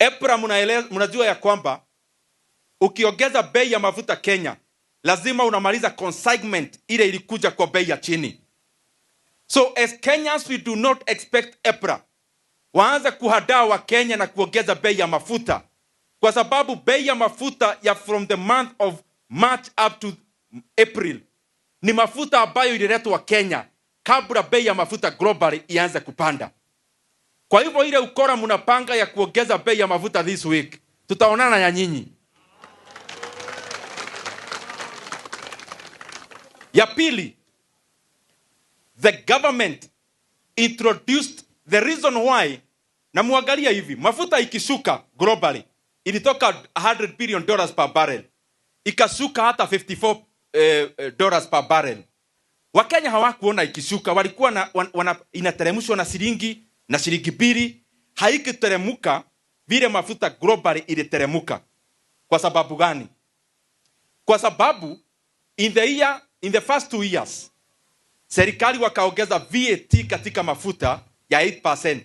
EPRA mnajua ya kwamba ukiongeza bei ya mafuta Kenya, lazima unamaliza consignment ile ilikuja kwa bei ya chini. So as Kenyans, we do not expect EPRA waanze kuhadaa wa Kenya na kuongeza bei ya mafuta, kwa sababu bei ya mafuta ya from the month of March up to April ni mafuta ambayo ililetwa Kenya kabla bei ya mafuta globally ianze kupanda. Kwa hivyo ile ukora mnapanga ya kuongeza bei ya mafuta this week, tutaonana ya nyinyi. Ya pili, the government introduced the reason why, na muangalia hivi, mafuta ikishuka globally ilitoka $100 billion per barrel, ikashuka hata $54 per barrel. Wakenya hawakuona ikishuka, walikuwa inateremshwa na shilingi mbili, haikiteremuka vile mafuta globally iliteremuka. Kwa sababu gani? Kwa sababu in the first 2 years serikali wakaongeza VAT katika mafuta ya 8%.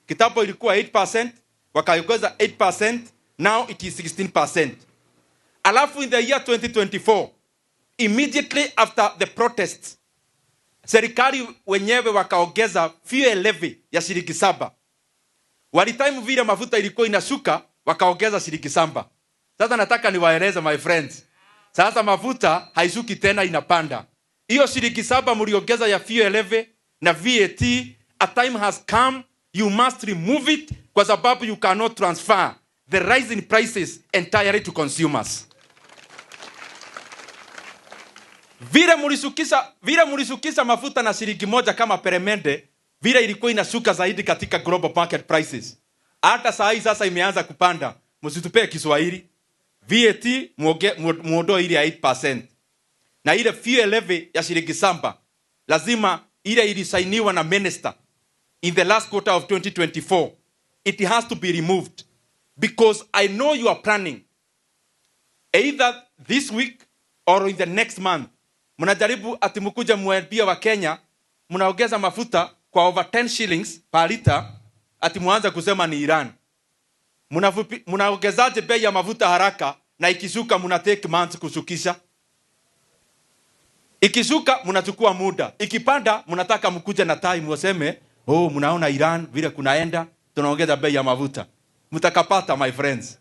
Kitambo ilikuwa 8%, wakaongeza 8%, now it is 16%. Alafu in the year 2024, immediately after the protests, serikali wenyewe wakaongeza fuel levy ya shilingi 7. Walitime vile mafuta ilikuwa inashuka, wakaongeza shilingi 7. Sasa nataka niwaeleze my friends, sasa mafuta haishuki tena, inapanda. Hiyo shilingi 7 mliongeza ya fuel levy na VAT, a time has come, you must remove it, kwa sababu you cannot transfer the rise in prices entirely to consumers. Vile mlisukisha mafuta na shilingi 1 kama peremende, vile ilikuwa inashuka zaidi katika global market prices. Hata saa hii sasa imeanza kupanda. Msitupee Kiswahili. VAT muondoe ile ya 8%. Na ile fuel levy ya shilingi 7 lazima ile ilisainiwa na minister in the last quarter of 2024, it has to be removed, because I know you are planning either this week or in the next month. Mnajaribu ati mkuja muambia wa Kenya mnaongeza mafuta kwa over 10 shillings per liter, ati muanza kusema ni Iran. Mnaongezaje bei ya mafuta haraka na ikishuka mna take months kushukisha? Ikishuka mnachukua muda, ikipanda mnataka mkuja na time waseme, oh mnaona Iran vile kunaenda, tunaongeza bei ya mafuta. Mtakapata my friends.